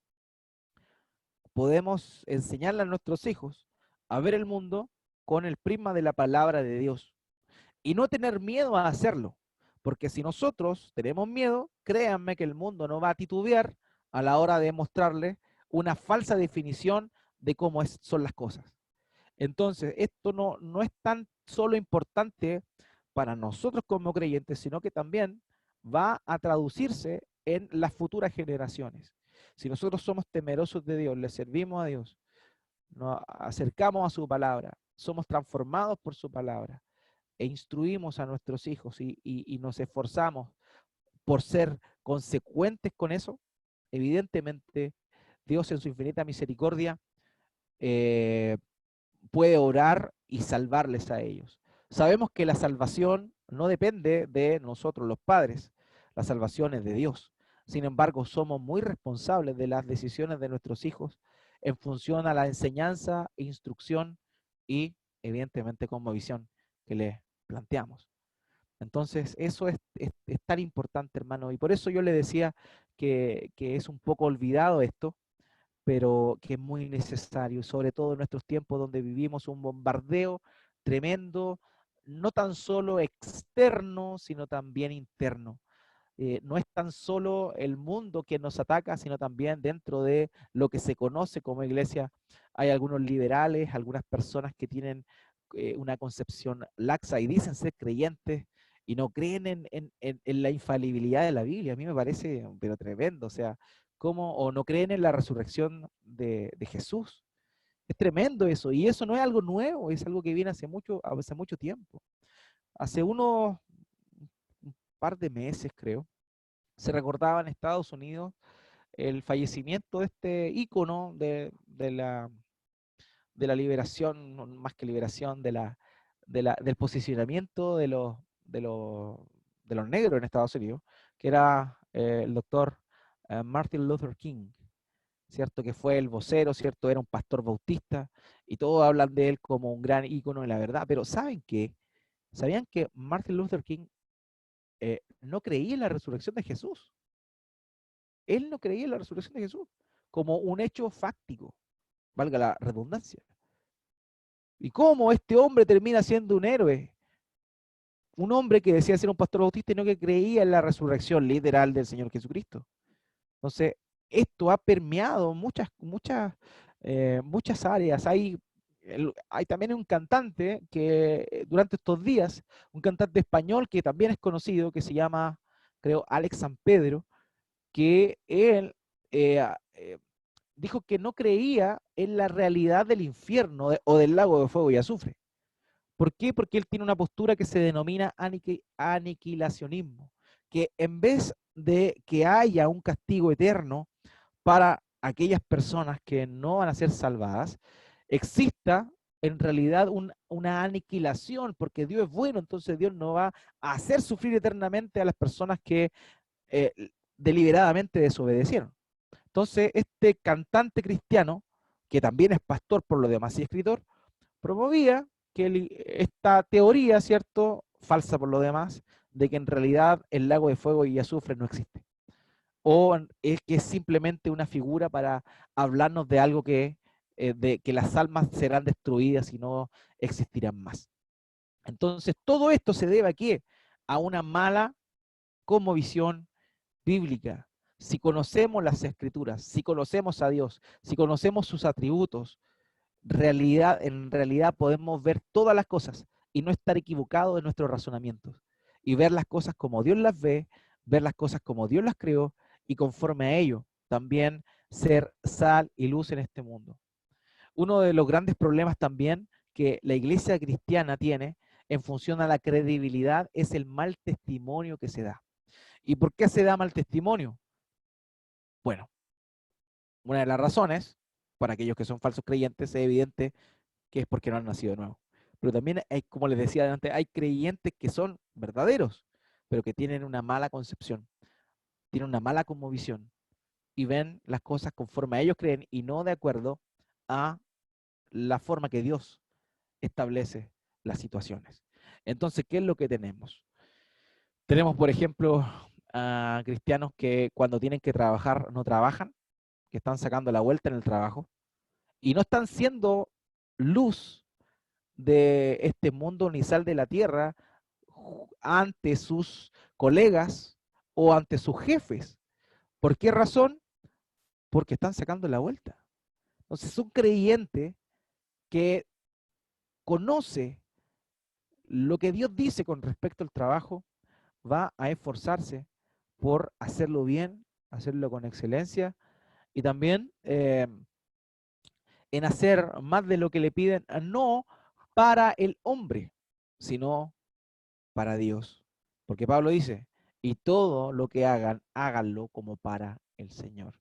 podemos enseñarle a nuestros hijos a ver el mundo con el prisma de la palabra de Dios y no tener miedo a hacerlo, porque si nosotros tenemos miedo, créanme que el mundo no va a titubear a la hora de mostrarle una falsa definición de cómo son las cosas. Entonces, esto no es tan solo importante para nosotros como creyentes, sino que también va a traducirse en las futuras generaciones. Si nosotros somos temerosos de Dios, le servimos a Dios, nos acercamos a su palabra, somos transformados por su palabra e instruimos a nuestros hijos y nos esforzamos por ser consecuentes con eso, evidentemente Dios en su infinita misericordia eh, puede orar y salvarles a ellos. Sabemos que la salvación no depende de nosotros los padres, la salvación es de Dios. Sin embargo, somos muy responsables de las decisiones de nuestros hijos en función a la enseñanza, instrucción y evidentemente como visión que les planteamos. Entonces, eso es tan importante, hermano, y por eso yo le decía que es un poco olvidado esto, pero que es muy necesario, sobre todo en nuestros tiempos donde vivimos un bombardeo tremendo, no tan solo externo, sino también interno. No es tan solo el mundo que nos ataca, sino también dentro de lo que se conoce como iglesia. Hay algunos liberales, algunas personas que tienen una concepción laxa y dicen ser creyentes y no creen en la infalibilidad de la Biblia. A mí me parece, pero tremendo, o sea, ¿cómo? O no creen en la resurrección de Jesús. Es tremendo eso, y eso no es algo nuevo, es algo que viene hace mucho tiempo. Hace un par de meses, creo, se recordaba en Estados Unidos el fallecimiento de este ícono de la liberación, más que liberación, del posicionamiento de los negros en Estados Unidos, que era el doctor Martin Luther King, ¿cierto? Que fue el vocero, ¿cierto? Era un pastor bautista, y todos hablan de él como un gran ícono de la verdad, pero ¿saben qué? ¿Sabían que Martin Luther King no creía en la resurrección de Jesús? Él no creía en la resurrección de Jesús como un hecho fáctico, valga la redundancia. ¿Y cómo este hombre termina siendo un héroe? Un hombre que decía ser un pastor bautista y no que creía en la resurrección literal del Señor Jesucristo. Entonces, esto ha permeado muchas áreas. Hay también un cantante que durante estos días, un cantante español que también es conocido, que se llama, creo, Alex San Pedro, que él dijo que no creía en la realidad del infierno o del lago de fuego y azufre. ¿Por qué? Porque él tiene una postura que se denomina aniquilacionismo, que en vez de que haya un castigo eterno para aquellas personas que no van a ser salvadas, exista en realidad una aniquilación, porque Dios es bueno, entonces Dios no va a hacer sufrir eternamente a las personas que eh, deliberadamente desobedecieron. Entonces, este cantante cristiano, que también es pastor por lo demás y escritor, promovía que esta teoría, ¿cierto? Falsa por lo demás, de que en realidad el lago de fuego y azufre no existe. O es que es simplemente una figura para hablarnos de algo de que las almas serán destruidas y no existirán más. Entonces, todo esto se debe ¿a qué? A una mala cosmovisión bíblica. Si conocemos las escrituras, si conocemos a Dios, si conocemos sus atributos, en realidad podemos ver todas las cosas y no estar equivocados en nuestros razonamientos. Y ver las cosas como Dios las ve, ver las cosas como Dios las creó y conforme a ello también ser sal y luz en este mundo. Uno de los grandes problemas también que la iglesia cristiana tiene en función a la credibilidad es el mal testimonio que se da. ¿Y por qué se da mal testimonio? Bueno, una de las razones, para aquellos que son falsos creyentes, es evidente que es porque no han nacido de nuevo. Pero también hay, como les decía antes, hay creyentes que son verdaderos, pero que tienen una mala concepción, tienen una mala cosmovisión y ven las cosas conforme a ellos creen y no de acuerdo a la forma que Dios establece las situaciones. Entonces, ¿qué es lo que tenemos? Tenemos, por ejemplo, a cristianos que cuando tienen que trabajar no trabajan, que están sacando la vuelta en el trabajo y no están siendo luz de este mundo ni sal de la tierra ante sus colegas o ante sus jefes. ¿Por qué razón? Porque están sacando la vuelta. Entonces, un creyente que conoce lo que Dios dice con respecto al trabajo va a esforzarse por hacerlo bien, hacerlo con excelencia y también en hacer más de lo que le piden, no para el hombre, sino para Dios. Porque Pablo dice, y todo lo que hagan, háganlo como para el Señor.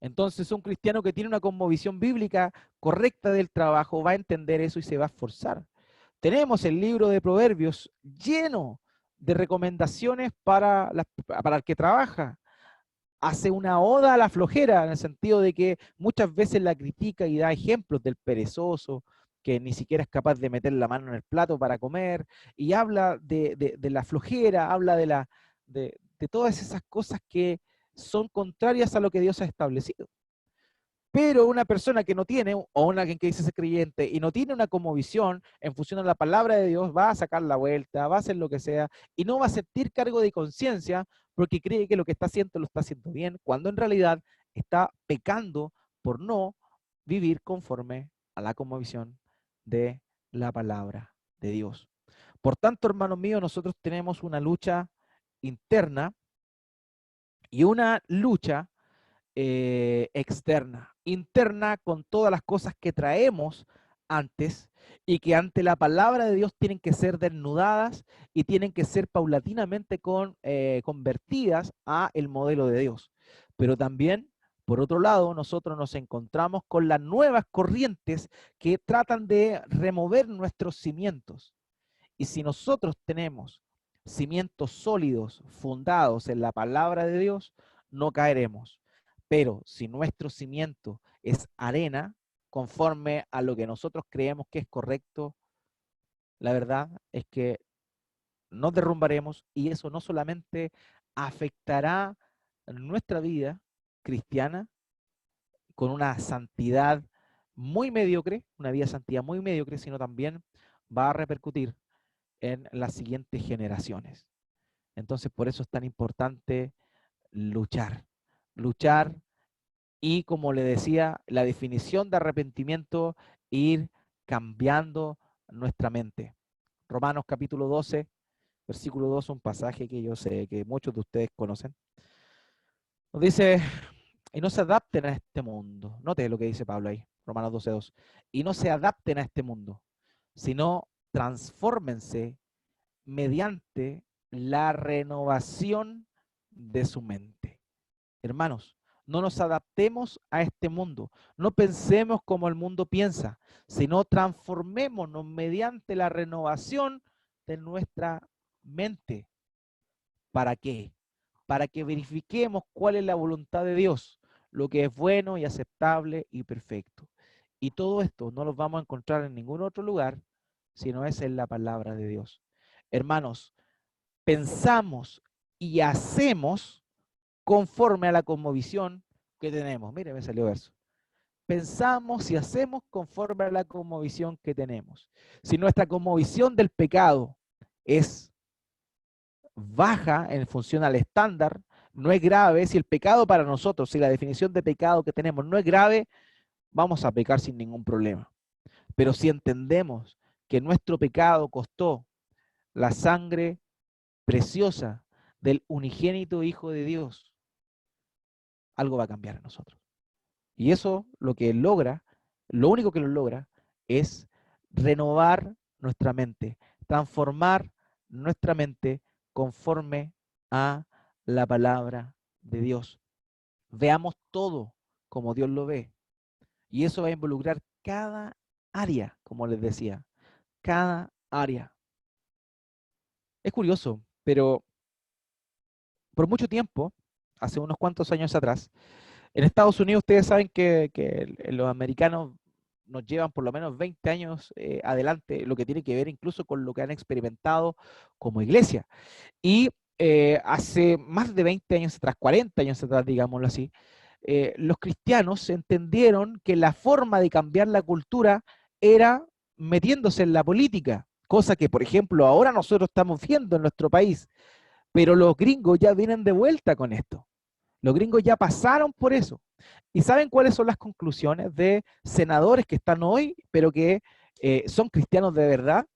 Entonces un cristiano que tiene una cosmovisión bíblica correcta del trabajo va a entender eso y se va a esforzar. Tenemos el libro de Proverbios lleno de recomendaciones para el que trabaja. Hace una oda a la flojera, en el sentido de que muchas veces la critica y da ejemplos del perezoso, que ni siquiera es capaz de meter la mano en el plato para comer, y habla de la flojera, habla de todas esas cosas que son contrarias a lo que Dios ha establecido. Pero una persona que no tiene, o alguien que dice ser creyente y no tiene una cosmovisión en función a la palabra de Dios, va a sacar la vuelta, va a hacer lo que sea y no va a sentir cargo de conciencia porque cree que lo que está haciendo lo está haciendo bien, cuando en realidad está pecando por no vivir conforme a la cosmovisión de la palabra de Dios. Por tanto, hermanos míos, nosotros tenemos una lucha interna y una lucha externa, interna con todas las cosas que traemos antes y que ante la palabra de Dios tienen que ser desnudadas y tienen que ser paulatinamente convertidas a el modelo de Dios. Pero también, por otro lado, nosotros nos encontramos con las nuevas corrientes que tratan de remover nuestros cimientos. Y si nosotros tenemos cimientos sólidos, fundados en la palabra de Dios, no caeremos. Pero si nuestro cimiento es arena, conforme a lo que nosotros creemos que es correcto, la verdad es que nos derrumbaremos y eso no solamente afectará nuestra vida cristiana con una santidad muy mediocre, una vida de santidad muy mediocre, sino también va a repercutir en las siguientes generaciones. Entonces, por eso es tan importante luchar, luchar y, como le decía, la definición de arrepentimiento, ir cambiando nuestra mente. Romanos capítulo 12, versículo 2, un pasaje que yo sé que muchos de ustedes conocen. Nos dice, y no se adapten a este mundo. Note lo que dice Pablo ahí, Romanos 12, 2. Y no se adapten a este mundo, sino transfórmense mediante la renovación de su mente. Hermanos, no nos adaptemos a este mundo, no pensemos como el mundo piensa, sino transformémonos mediante la renovación de nuestra mente. ¿Para qué? Para que verifiquemos cuál es la voluntad de Dios, lo que es bueno y aceptable y perfecto. Y todo esto no lo vamos a encontrar en ningún otro lugar sino es en la palabra de Dios. Hermanos, pensamos y hacemos conforme a la cosmovisión que tenemos. Mire, me salió eso. Pensamos y hacemos conforme a la cosmovisión que tenemos. Si nuestra cosmovisión del pecado es baja en función al estándar, no es grave, si el pecado para nosotros, si la definición de pecado que tenemos no es grave, vamos a pecar sin ningún problema. Pero si entendemos que nuestro pecado costó la sangre preciosa del unigénito Hijo de Dios, algo va a cambiar en nosotros. Y eso lo que logra, lo único que lo logra es renovar nuestra mente, transformar nuestra mente conforme a la palabra de Dios. Veamos todo como Dios lo ve. Y eso va a involucrar cada área, como les decía, cada área. Es curioso, pero por mucho tiempo, hace unos cuantos años atrás, en Estados Unidos ustedes saben que los americanos nos llevan por lo menos 20 años adelante, lo que tiene que ver incluso con lo que han experimentado como iglesia. Y hace más de 20 años atrás, 40 años atrás, digámoslo así, los cristianos entendieron que la forma de cambiar la cultura era metiéndose en la política, cosa que, por ejemplo, ahora nosotros estamos viendo en nuestro país, pero los gringos ya vienen de vuelta con esto. Los gringos ya pasaron por eso. ¿Y saben cuáles son las conclusiones de senadores que están hoy, pero que son cristianos de verdad?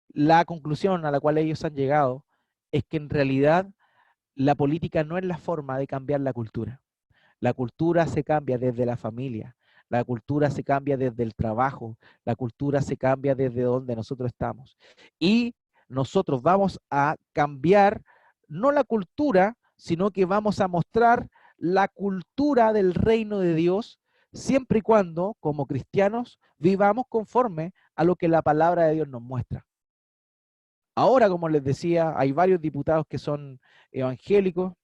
La conclusión a la cual ellos han llegado es que en realidad la política no es la forma de cambiar la cultura. La cultura se cambia desde la familia, la cultura se cambia desde el trabajo, la cultura se cambia desde donde nosotros estamos. Y nosotros vamos a cambiar no la cultura, sino que vamos a mostrar la cultura del reino de Dios, siempre y cuando, como cristianos, vivamos conforme a lo que la palabra de Dios nos muestra. Ahora, como les decía, hay varios diputados que son evangélicos,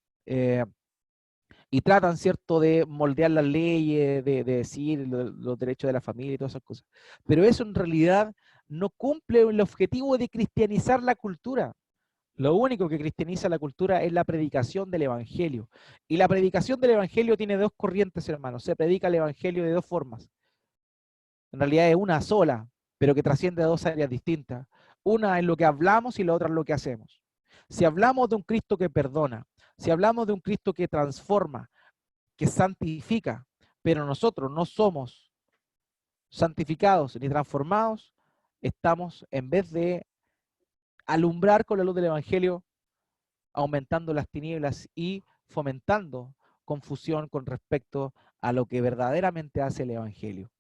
y tratan, ¿cierto?, de moldear las leyes, de decir los derechos de la familia y todas esas cosas. Pero eso en realidad no cumple el objetivo de cristianizar la cultura. Lo único que cristianiza la cultura es la predicación del evangelio. Y la predicación del evangelio tiene dos corrientes, hermanos. Se predica el evangelio de dos formas. En realidad es una sola, pero que trasciende a dos áreas distintas. Una es lo que hablamos y la otra es lo que hacemos. Si hablamos de un Cristo que perdona, si hablamos de un Cristo que transforma, que santifica, pero nosotros no somos santificados ni transformados, estamos, en vez de alumbrar con la luz del Evangelio, aumentando las tinieblas y fomentando confusión con respecto a lo que verdaderamente hace el Evangelio.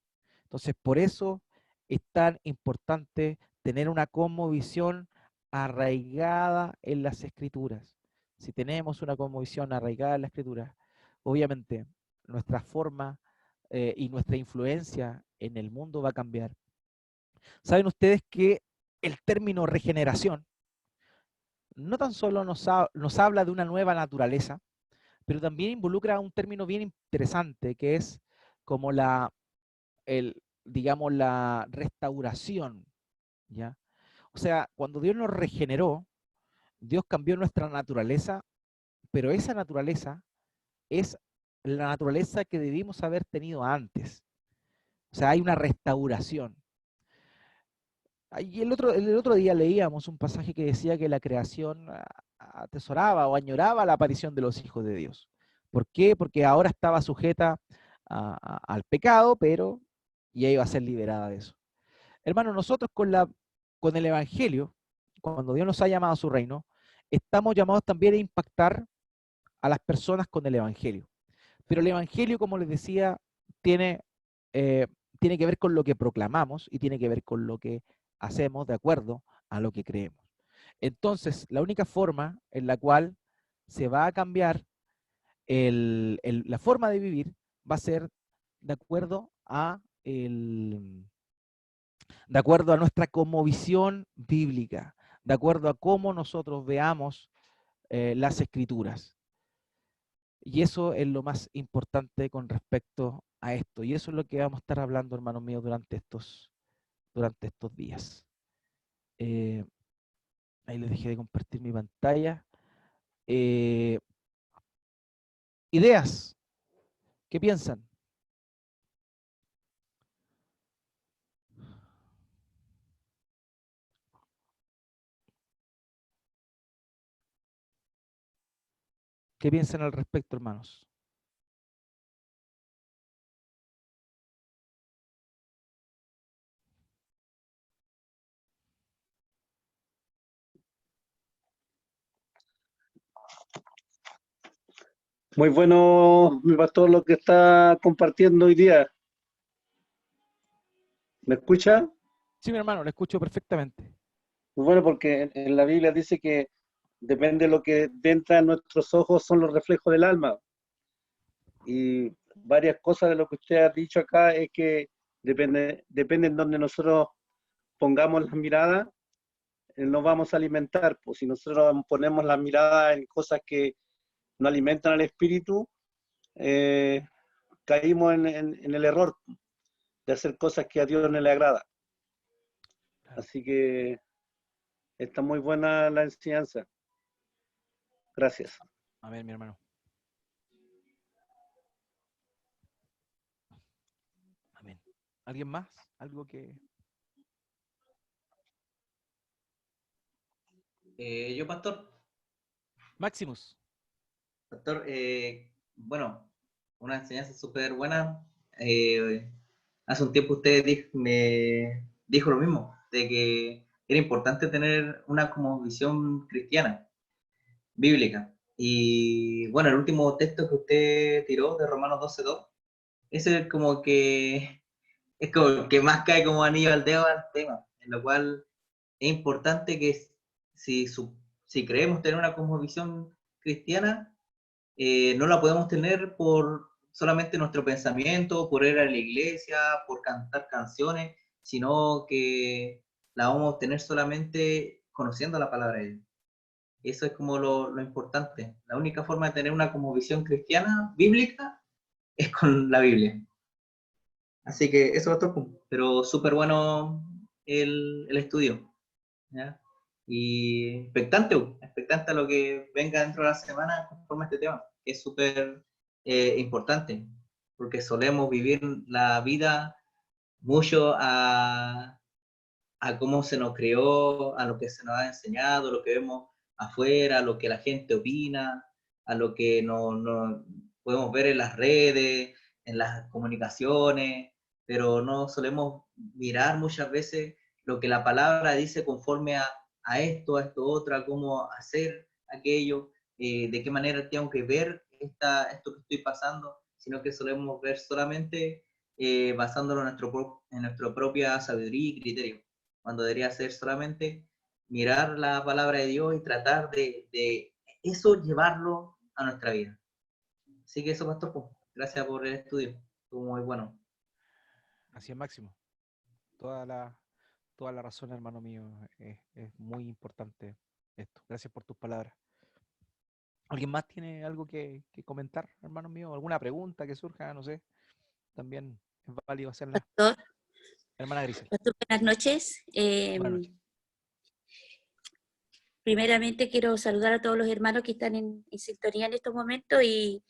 Entonces, por eso es tan importante tener una cosmovisión arraigada en las Escrituras. Si tenemos una cosmovisión arraigada en las Escrituras, obviamente nuestra forma y nuestra influencia en el mundo va a cambiar. ¿Saben ustedes que el término regeneración no tan solo nos habla de una nueva naturaleza, pero también involucra un término bien interesante que es como digamos, la restauración, ¿ya? O sea, cuando Dios nos regeneró, Dios cambió nuestra naturaleza, pero esa naturaleza es la naturaleza que debimos haber tenido antes. O sea, hay una restauración. Y el otro día leíamos un pasaje que decía que la creación atesoraba o añoraba la aparición de los hijos de Dios. ¿Por qué? Porque ahora estaba sujeta al pecado, pero ya iba a ser liberada de eso. Hermano, nosotros con el Evangelio, cuando Dios nos ha llamado a su reino, estamos llamados también a impactar a las personas con el Evangelio. Pero el Evangelio, como les decía, tiene, eh, tiene que ver con lo que proclamamos y tiene que ver con lo que hacemos de acuerdo a lo que creemos. Entonces, la única forma en la cual se va a cambiar la forma de vivir va a ser de acuerdo de acuerdo a nuestra cosmovisión bíblica, de acuerdo a cómo nosotros veamos las escrituras. Y eso es lo más importante con respecto a esto. Y eso es lo que vamos a estar hablando, hermanos míos, durante estos días. Eh, ahí les dejé de compartir mi pantalla. Eh, ideas, ¿qué piensan? ¿Qué piensan al respecto, hermanos? Muy bueno, mi pastor, lo que está compartiendo hoy día. ¿Me escucha? Sí, mi hermano, le escucho perfectamente. Muy bueno, porque en la Biblia dice que depende de lo que entra en nuestros ojos son los reflejos del alma. Y varias cosas de lo que usted ha dicho acá es que depende en donde nosotros pongamos las miradas, nos vamos a alimentar. Pues si nosotros ponemos la mirada en cosas que no alimentan al espíritu, eh, caímos en el error de hacer cosas que a Dios no le agrada. Claro. Así que está muy buena la enseñanza. Gracias. A ver, mi hermano. Amén. ¿Alguien más? ¿Algo que...? Yo, pastor, Maximus. pastor, bueno, una enseñanza súper buena. Hace un tiempo usted me dijo lo mismo, de que era importante tener una como visión cristiana, bíblica. Y bueno, el último texto que usted tiró de Romanos 12:2, ese es como el que más cae como anillo al dedo al tema, en lo cual es importante que si, si creemos tener una cosmovisión cristiana, no la podemos tener por solamente nuestro pensamiento, por ir a la iglesia, por cantar canciones, sino que la vamos a obtener solamente conociendo la palabra de Dios. Eso es como lo importante. La única forma de tener una cosmovisión cristiana, bíblica, es con la Biblia. Así que eso es otro punto. Pero súper bueno el estudio, ¿ya? Y expectante a lo que venga dentro de la semana conforme a este tema, que es súper importante, porque solemos vivir la vida mucho a cómo se nos creó, a lo que se nos ha enseñado, lo que vemos afuera, a lo que la gente opina, a lo que no podemos ver en las redes, en las comunicaciones, pero no solemos mirar muchas veces lo que la palabra dice conforme a esto otro, a cómo hacer aquello, de qué manera tengo que ver esto que estoy pasando, sino que solemos ver solamente basándolo en nuestra propia sabiduría y criterio, cuando debería ser solamente mirar la palabra de Dios y tratar de eso llevarlo a nuestra vida. Así que eso, pastor, pues, gracias por el estudio, estuvo muy bueno. Así es, Máximo. Toda la, toda la razón, hermano mío. Es muy importante esto. Gracias por tus palabras. ¿Alguien más tiene algo que comentar, hermano mío? ¿Alguna pregunta que surja? No sé. También es válido hacerla. Pastor, Hermana Grisel, pastor, buenas noches. buenas noches. Primeramente quiero saludar a todos los hermanos que están en sintonía en estos momentos y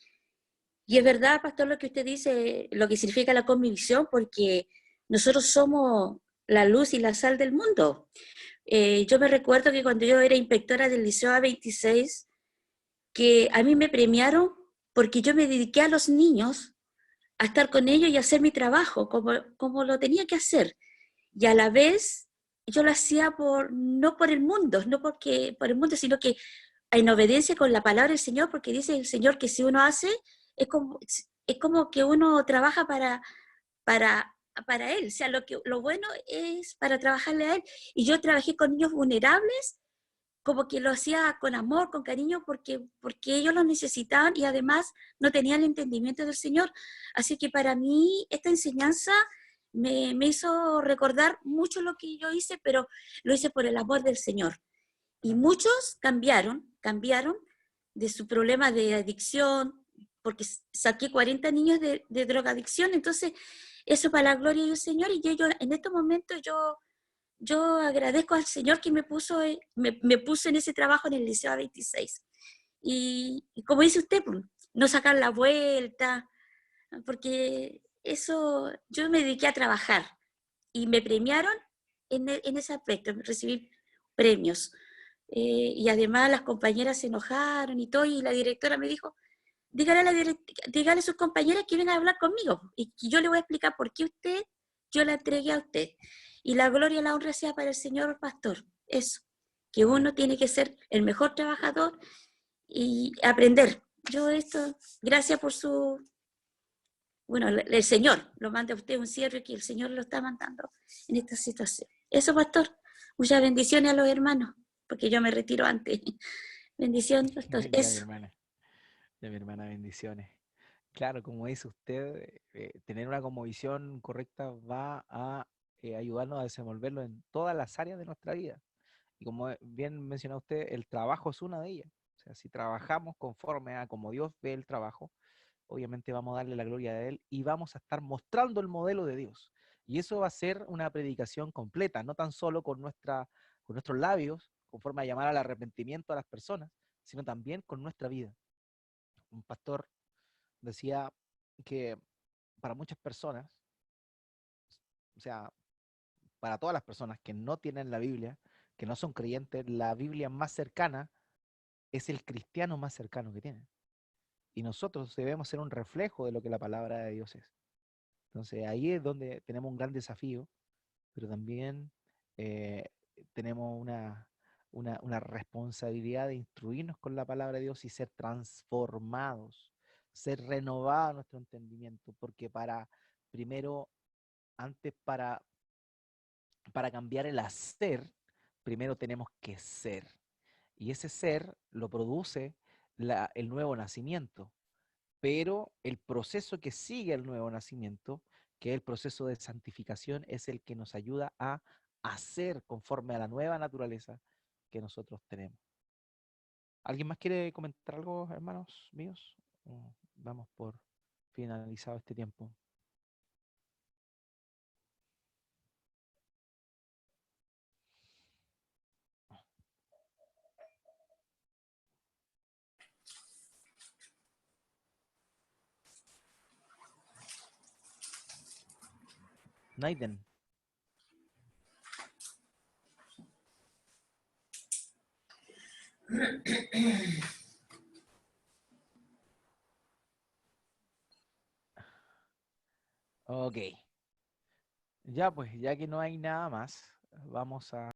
es verdad, pastor, lo que usted dice, lo que significa la cosmovisión, porque nosotros somos la luz y la sal del mundo. Yo me recuerdo que cuando yo era inspectora del Liceo A26, que a mí me premiaron porque yo me dediqué a los niños, a estar con ellos y a hacer mi trabajo como lo tenía que hacer. Y a la vez yo lo hacía no por el mundo, no porque por el mundo, sino que en obediencia con la palabra del Señor, porque dice el Señor que si uno hace, es como que uno trabaja para, para Él, o sea, lo bueno es para trabajarle a Él. Y yo trabajé con niños vulnerables, como que lo hacía con amor, con cariño, porque ellos lo necesitaban y además no tenían el entendimiento del Señor. Así que para mí esta enseñanza me hizo recordar mucho lo que yo hice, pero lo hice por el amor del Señor. Y muchos cambiaron de su problema de adicción, porque saqué 40 niños de drogadicción, entonces eso para la gloria del Señor, y ellos, en estos momentos yo yo agradezco al Señor que me puso en ese trabajo en el Liceo 26. Y como dice usted, pues, no sacar la vuelta, porque eso, yo me dediqué a trabajar y me premiaron en ese aspecto, recibí premios. Y además las compañeras se enojaron y todo, y la directora me dijo, dígale a sus compañeras que vengan a hablar conmigo y que yo le voy a explicar por qué yo la entregué a usted. Y la gloria y la honra sea para el señor pastor. Eso, que uno tiene que ser el mejor trabajador y aprender. Yo esto, gracias por su, bueno, el Señor lo manda a usted un cierre que el Señor lo está mandando en esta situación. Eso, pastor. Muchas bendiciones a los hermanos, porque yo me retiro antes. Bendición, pastor. Ya, Eso. mi hermana, bendiciones. Claro, como dice usted, tener una cosmovisión correcta va a ayudarnos a desenvolverlo en todas las áreas de nuestra vida. Y como bien mencionó usted, el trabajo es una de ellas. O sea, si trabajamos conforme a como Dios ve el trabajo, obviamente vamos a darle la gloria a Él y vamos a estar mostrando el modelo de Dios. Y eso va a ser una predicación completa, no tan solo con nuestros labios, conforme a llamar al arrepentimiento a las personas, sino también con nuestra vida. Un pastor decía que para muchas personas, o sea, para todas las personas que no tienen la Biblia, que no son creyentes, la Biblia más cercana es el cristiano más cercano que tienen. Y nosotros debemos ser un reflejo de lo que la palabra de Dios es. Entonces ahí es donde tenemos un gran desafío, pero también eh, tenemos una responsabilidad de instruirnos con la palabra de Dios y ser transformados, ser renovado nuestro entendimiento, porque primero, antes para cambiar el hacer, primero tenemos que ser. Y ese ser lo produce el nuevo nacimiento. Pero el proceso que sigue el nuevo nacimiento, que es el proceso de santificación, es el que nos ayuda a hacer conforme a la nueva naturaleza que nosotros tenemos. ¿Alguien más quiere comentar algo, hermanos míos? ¿O damos por finalizado este tiempo? Naiden. Ok. Ya pues, ya que no hay nada más, vamos a